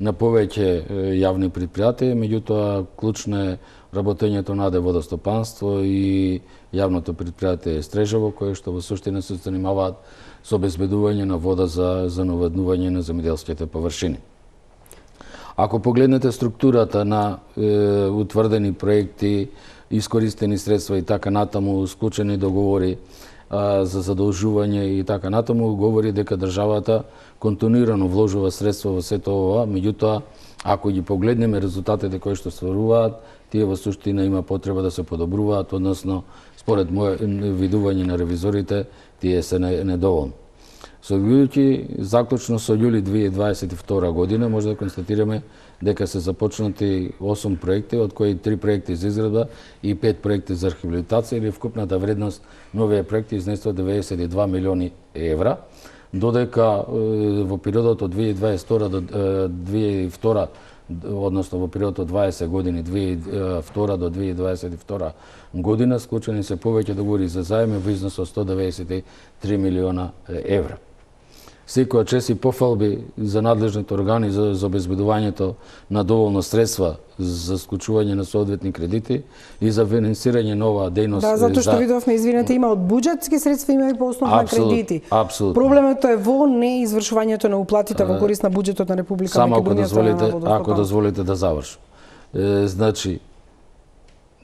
на повеќе јавни предпријатија, меѓутоа клучно е работењето на АД Водостопанство и јавното предпријатие Стрежево, кое што во суштина се занимаваат со обезбедување на вода за наводнување на земјоделските површини. Ако погледнете структурата на утврдени проекти, искористени средства и така натаму, склучени договори за задолжување и така натаму, говори дека државата континуирано вложува средства во сето ова, меѓутоа, ако ги погледнеме резултатите кои што стваруваат, тие во суштина има потреба да се подобруваат, односно, според моје видување на ревизорите, тие се недоволни. Согледувајќи заклучно со јули 2022 година, може да констатираме дека се започнати 8 проекти, од кои 3 проекти за изградба и 5 проекти за рехабилитација, или вкупната вредност на овие проекти изнесува 92 милиони евра, додека во периодот од 2022 до 2002, односно во периодот од 20 години, 2002 до 2022 година, склучени се повеќе договори за заеми во износ од 193 милиона евра. Секоја чест и пофалби за надлежните органи за обезбедувањето на доволно средства за склучување на соодветни кредити и за финансирање на оваа дејност. Да, затоа што видовме, извинете, има од буџетски средства, има и по основ на кредити. Апсолутно. Проблемот е во неизвршувањето на уплатите во корист на буџетот на Република Македонија. Ако дозволите да завршам. Значи,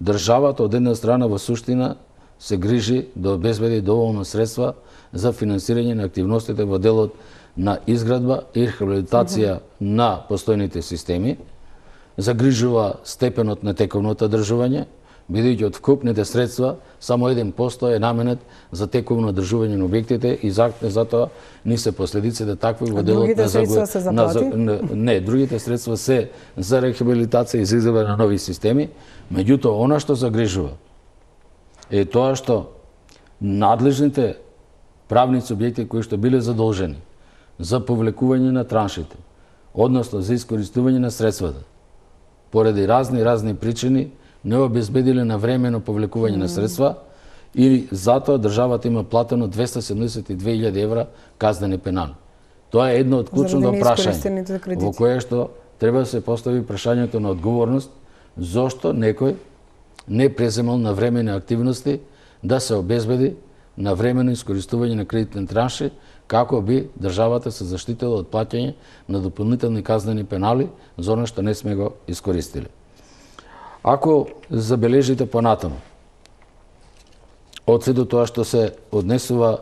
државата од една страна во суштина се грижи да обезбеди доволно средства за финансирање на активностите во делот на изградба и рехабилитација на постојните системи, загрижува степенот на тековното одржување, бидејќи од вкупните средства само 1% е наменет за тековно одржување на објектите и затоа ни се последиците такви во делот на другите средства се за рехабилитација и за изградба на нови системи, меѓутоа она што загрижува е тоа што надлежните правни субјекти кои што биле задолжени за повлекување на траншите, односно за искористување на средствата, поради разни причини не обезбедиле навремено повлекување на средства и затоа државата има платено 272.000 евра казнени пенали. Тоа е едно од клучното прашање во кое што треба да се постави прашањето на одговорност зошто некој не преземал навремени активности да се обезбеди навремено искористување на кредитни транши, како би државата се заштитила од плаќање на дополнителни казнени пенали за оно што не сме го искористили. Ако забележите понатаму, од сето тоа што се однесува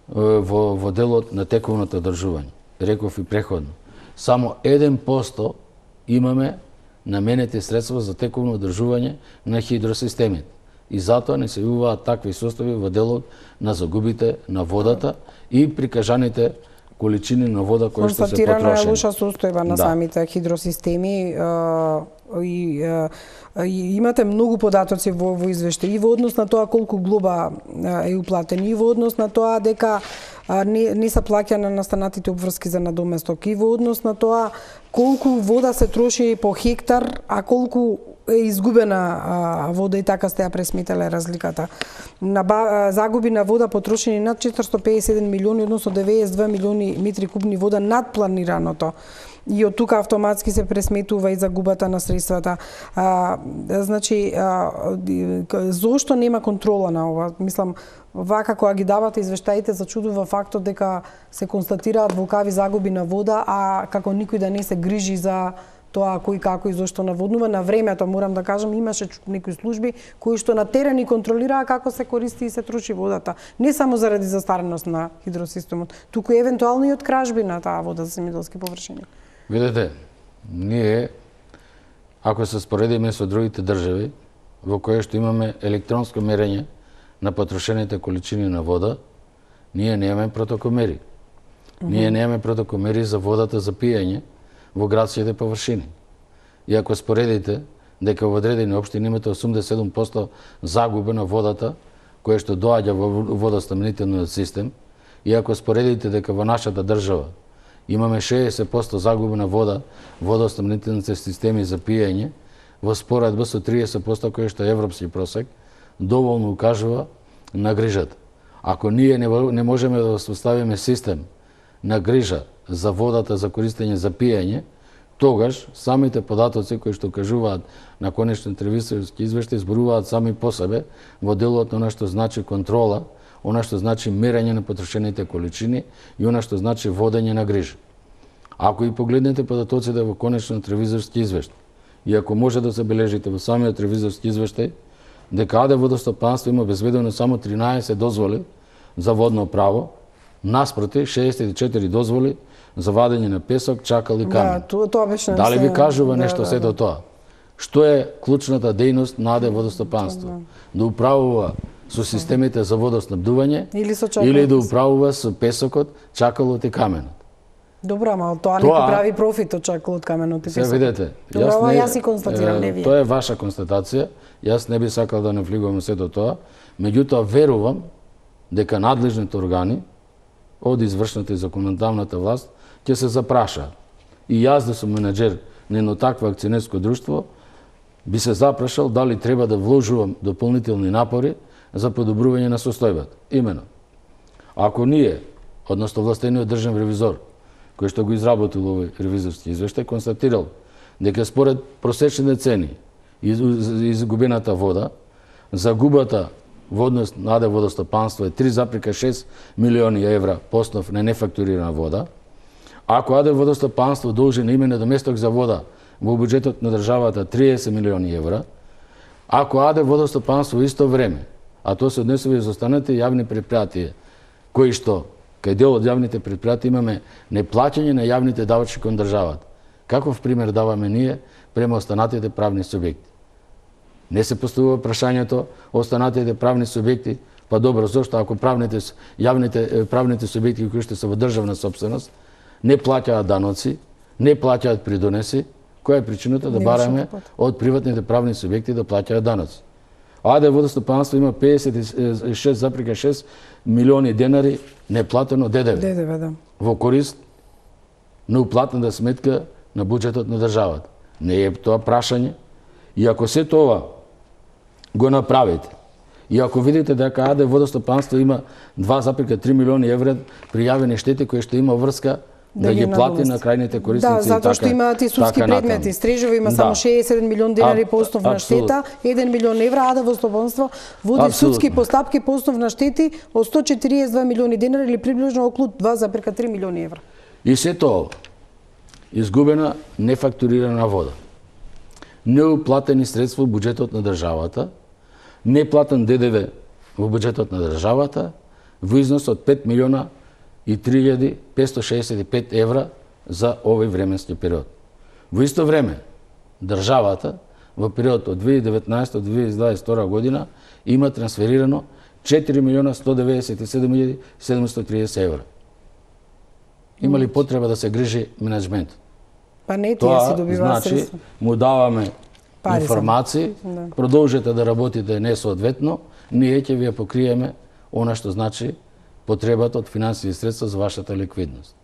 во делот на тековното одржување, реков и преходно, само 1% имаме наменети средства за тековно одржување на хидросистемите. и затоа не се јавуваат такви состојби во делот на загубите на водата и прикажаните количини на вода кои што се потрошени. Констатирана е лоша состојба на Да. самите хидросистеми и имате многу податоци во извештај и во однос на тоа колку глоба е уплатен и во однос на тоа дека не се плаќа на настанатите обврски за надоместок и во однос на тоа колку вода се троши по хектар, а колку е изгубена вода и така сте ја пресметале разликата. На загуби на вода потрошени над 457 милиони, односно 92 милиони метри кубни вода над планираното. И од тука автоматски се пресметува и загубата на средствата. Значи, зошто нема контрола на ова? Мислам, вака кога ги давате извештаите, зачудува фактот дека се констатираат волкави загуби на вода, а како никој да не се грижи за тоа кој како и зошто наводнува. На времето, морам да кажам, имаше некои служби кои што на терен и контролираа како се користи и се троши водата. Не само заради застареност на хидросистемот, туку евентуално и од кражби на таа вода за земјоделски површини. Видете, ние, ако се споредиме со другите држави, во кои што имаме електронско мерење на потрошените количини на вода, ние немаме протокомери. Ние немаме протокомери за водата за пиење во градските површини. И ако споредите дека во одредени општини имате 87% загуба на водата, која што доаѓа во водоснабдителниот систем, и ако споредите дека во нашата држава имаме 60% загуба на вода, водоснабдителните системи за пиење, во споредба со 30% кој што е европски просек, доволно укажува на грижата. Ако ние не можеме да составиме систем на грижа за водата за користење за пиење, тогаш самите податоци кои што кажуваат на конечниот ревизорски извештај зборуваат сами по себе во делот на она што значи контрола, она што значи мерење на потрошените количини и она што значи водење на грижа. Ако и погледнете податоците во конечниот ревизорски извештај, и ако може да забележите во самиот ревизорски извештај, дека АД Водостопанство има обезбедено само 13 дозволи за водно право, наспроти 64 дозволи за вадење на песок, чакал и камен. Да, тоа беше Дали ви кажува нешто сето тоа? Што е клучната дејност на АД Водостопанство? Да управува со системите за водоснабдување или да управува со песокот, чакалот и каменот. Добро, ама тоа не прави профит од чакалот, каменот и песокот. Се видете. Јас си констатирам, не вие. Тоа е ваша констатација. Јас не би сакал да навлигувам сето тоа. Меѓутоа верувам дека надлежните органи од извршната и законодавната власт ќе се запрашаат. И јас да сум менаџер на едно такво акционерско друштво, би се запрашал дали треба да вложувам дополнителни напори за подобрување на состојбата. Имено, ако ние, односно властениот државен ревизор, кој што го изработил овој ревизорски извештај, констатирал дека според просечните цени и изгубената вода, загубата во однос на АД Водостопанство е 3,6 милиони евра по основ на нефактурирана вода. Ако АД Водостопанство должи на име недоместок за вода во буџетот на државата 30 милиони евра, ако АД Водостопанство исто време, а тоа се однесува и за останатите јавни предпријатија, кои што кај дел од јавните предпријатија имаме неплаќање на јавните давачи кон државата. Каков пример даваме ние према останатите правни субјекти? Не се поставува прашањето останатите правни субјекти, па добро, зошто ако правните субјекти кои што се во државна сопственост не плаќаат даноци, не плаќаат придонеси, која е причината да бараме од приватните правни субјекти да плаќаат даноци? АД Водостопанство има 56,6 милиони денари неплатено ДДВ во корист на уплатната сметка на буџетот на државата. Не е тоа прашање. И ако се тоа го направите, и ако видите дека АД Водостопанство има 2,3 милиони евра пријавени штети кои што има врска да ги плати на крајните корисници. Да, затоа што имаат и судски предмети. Стрежово има само 67 милион денари по основ на штета, 1 милион евра, АД Водостопанство води судски постапки по основ на штети од 142 милиони денари или приближно околу 2,3 милиони евра. И се тоа изгубена нефактурирана вода, неуплатени средства во буџетот на државата, неплатен ДДВ во буџетот на државата во износ од 5 милиона и 3.565 евра за овој временски период. Во исто време, државата во период од 2019 до 2022 година има трансферирано 4.197.730 евра. Има ли потреба да се грижи менеджмент? Па не, тие си добиваат значи, средства. му даваме Пари информации, Да. продолжете да работите несоодветно, ние ќе ви ја покриеме она што значи потребата од финансиски средства за вашата ликвидност.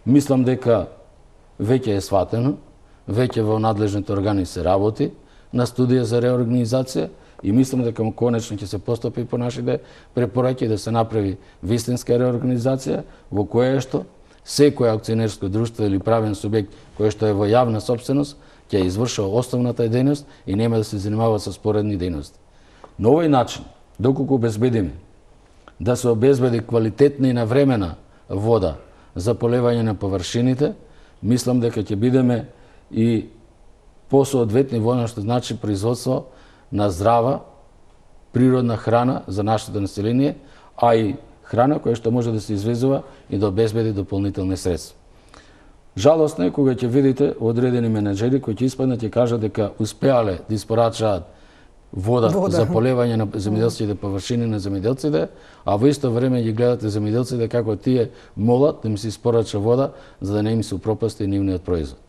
Мислам дека веќе е сватено, веќе во надлежните органи се работи на студија за реорганизација и мислам дека конечно ќе се постапи по нашите препораки да се направи вистинска реорганизација во која што секој акционерско друштво или правен субјект кој што е во јавна сопственост ќе извршува основната дејност и нема да се занимава со споредни дејности. На овој начин, доколку обезбедиме да се обезбеди квалитетна и навремена вода за полевање на површините, мислам дека ќе бидеме и посоодветни во она што значи производство на здрава, природна храна за нашето население, а и храна која што може да се извезува и да обезбеди дополнителни средства. Жалосно е кога ќе видите одредени менеджери кои ќе испаднат и кажат дека успеале да испорачаат вода за полевање на земјоделските површини на земјоделците, а во исто време ги гледате земјоделците како тие молат да им се испорача вода за да не им се упропасти нивниот производ.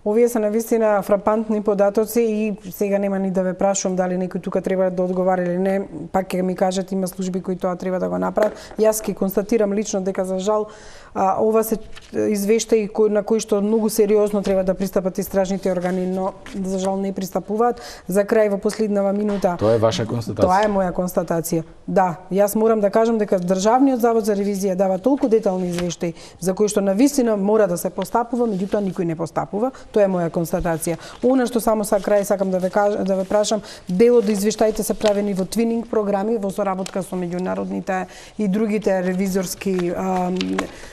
Овие се навистина фрапантни податоци и сега нема ни да ве прашувам дали некој тука треба да одговара или не, пак ќе ми кажат има служби кои тоа треба да го направат. Јас ќе констатирам лично дека за жал ова се извештаи на кои што многу сериозно треба да пристапат истражните органи, но за жал не пристапуваат. За крај во последнава минута. Тоа е ваша констатација. Тоа е моја констатација. Да, јас морам да кажам дека Државниот завод за ревизија дава толку детални извештаи за кои што навистина мора да се постапува, меѓутоа никој не постапува. Тоа е моја констатација. Она што само за крај сакам да ве прашам, дел од извештаите се правени во твининг програми во соработка со меѓународните и другите ревизорски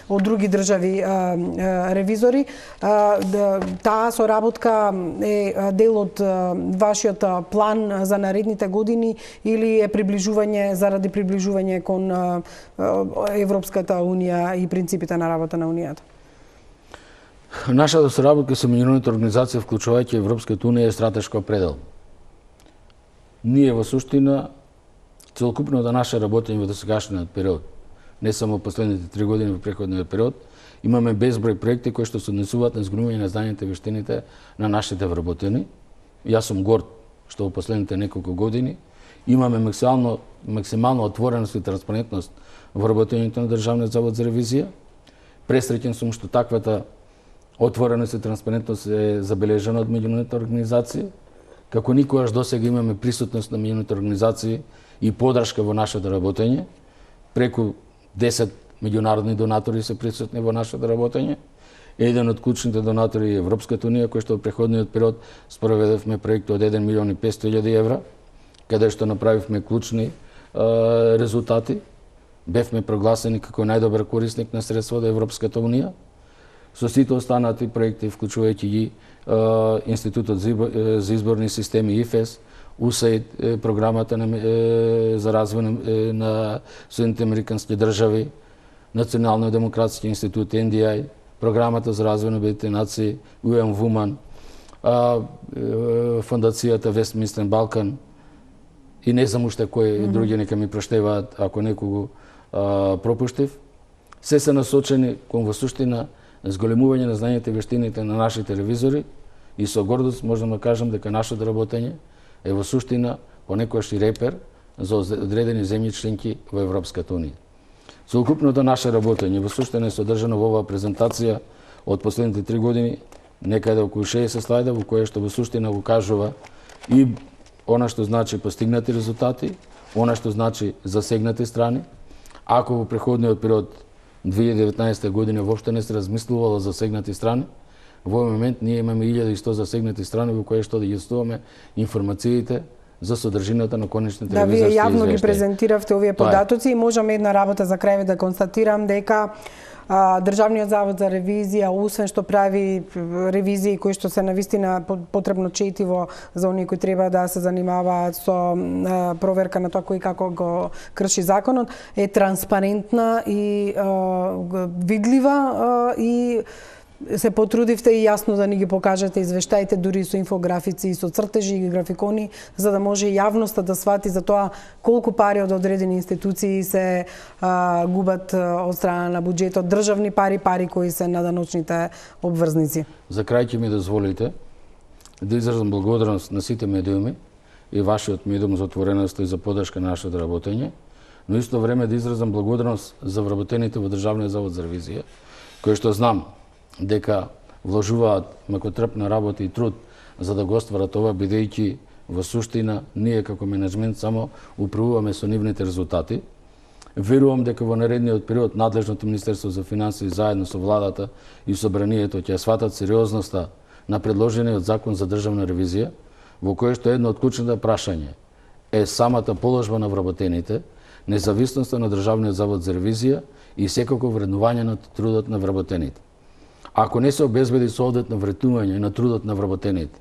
од други држави ревизори. Таа соработка е дел од вашиот план за наредните години или е приближување заради приближување кон Европската унија и принципите на работа на унијата? Нашата соработка со меѓународните организации, вклучувајќи Европската унија, е стратешко предел. Ние во суштина целокупното наше работење во досегашниот период, не само последните 3 години во претходниот период, имаме безброј проекти кои што се однесуваат на зголемување на знањето и вештините на нашите вработени. Јас сум горд што во последните неколку години имаме максимално отвореност и транспарентност во работењето на Државниот завод за ревизија. Пресреќен сум што таквата отвореност и транспарентност е забележана од меѓународните организации. Како никогаш досега имаме присутност на меѓународните организации и подршка во нашето работење. Преку 10 меѓународни донатори се присутни во нашето работење. Еден од клучните донатори е Европската унија, кој што во претходниот период спроведовме проект од 1.500.000 евра, каде што направивме клучни резултати. Бевме прогласени како најдобар корисник на средства од Европската унија. Со сите останати проекти, вклучувајќи ги Институтот за изборни системи ИФЕС, УСАИД, програмата за развој на Соединените американски држави, Националниот демократски институт NDI, програмата за развој на Обединетите нации, UN Women, фондацијата Westminster Balkan и не знам уште кои други нека ми проштеваат ако некого пропуштив. Се насочени кон во суштина зголемување на знањето и вештините на нашите ревизори и со гордост можам да кажам дека нашето работење е во суштина понекогаш и репер за одредени земји членки во Европската унија. Целокупното наше работење во суштина е содржано во оваа презентација од последните 3 години, некаде околу 60 слайда во која што во суштина го кажува и она што значи постигнати резултати, она што значи засегнати страни. Ако во претходниот период 2019 година воопшто не се размислувало за засегнати страни, во овој момент ние имаме 1100 засегнати страни во кои што да јаснуваме информациите за содржината на конечните ревизорски извештаи. Да, вие јавно ги презентиравте овие податоци и можам една работа за крај да констатирам дека Државниот завод за ревизија, освен што прави ревизии кои што се навистина потребно четиво за оние кои треба да се занимаваат со проверка на тоа кој како го крши законот, е транспарентна и видлива и се потрудивте и јасно да ни ги покажете извештаите, дури со инфографици и со цртежи и графикони, за да може јавноста да свати за тоа колку пари од одредени институции се губат од страна на буџетот, државни пари кои се на даночните обврзници. За крај ќе ми дозволите да изразам благодарност на сите медиуми и вашиот медиум за отвореност и за поддршка на нашето работење, но исто време да изразам благодарност за вработените во Државниот завод за ревизија, кои што знам дека вложуваат макотрпна работа и труд за да го остварат ова, бидејќи во суштина ние како менеджмент само управуваме со нивните резултати. Верувам дека во наредниот период надлежното Министерство за финансии заедно со владата и собранието ќе сватат сериозноста на предложениот закон за државна ревизија, во кој што едно од клучните прашања е самата положба на вработените, независноста на Државниот завод за ревизија и секако вреднување на трудот на вработените. Ако не се обезбеди соодветно вреднување на трудот на вработените,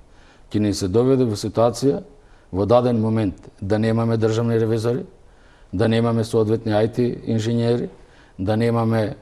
ќе ни се доведе во ситуација во даден момент да немаме државни ревизори, да немаме соодветни IT инженери, да немаме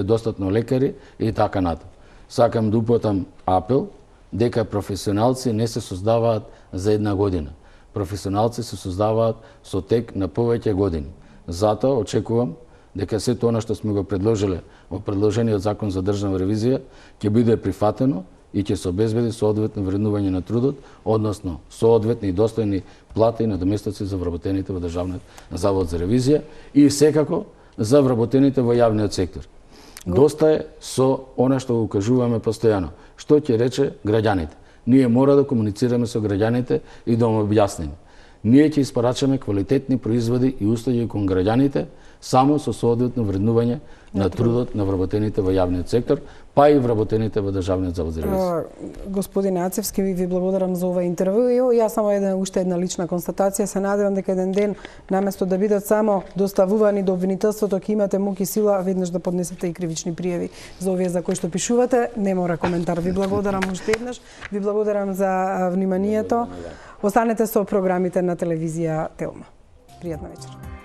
достатно лекари и така натаму. Сакам да упатам апел дека професионалци не се создаваат за една година. Професионалци се создаваат со тек на повеќе години. Затоа очекувам дека сето она што сме го предложиле во предложениот закон за државна ревизија ќе биде прифатено и ќе се обезбеди соодветно вреднување на трудот, односно соодветни и достојни плати и надоместоци за вработените во Државниот завод за ревизија и секако за вработените во јавниот сектор. Доста е со она што го кажуваме постојано. Што ќе рече граѓаните? Ние мора да комуницираме со граѓаните и да им објасниме. Ние ќе испорачаме квалитетни производи и услуги кон граѓаните само со соодветно вреднување на трудот на вработените во јавниот сектор, па и вработените во Државниот завод за ревизија. Господин Ацевски, ви благодарам за ова интервју и јас само уште една лична констатација. Се надевам дека еден ден наместо да бидат само доставувани до обвинителството, ќе имате муки сила веднаш да поднесете и кривични пријави за овие за кои што пишувате. Не мора коментар. Ви благодарам уште еднаш. Ви благодарам за вниманието. Останете со програмите на телевизија Телма. Пријатна вечер.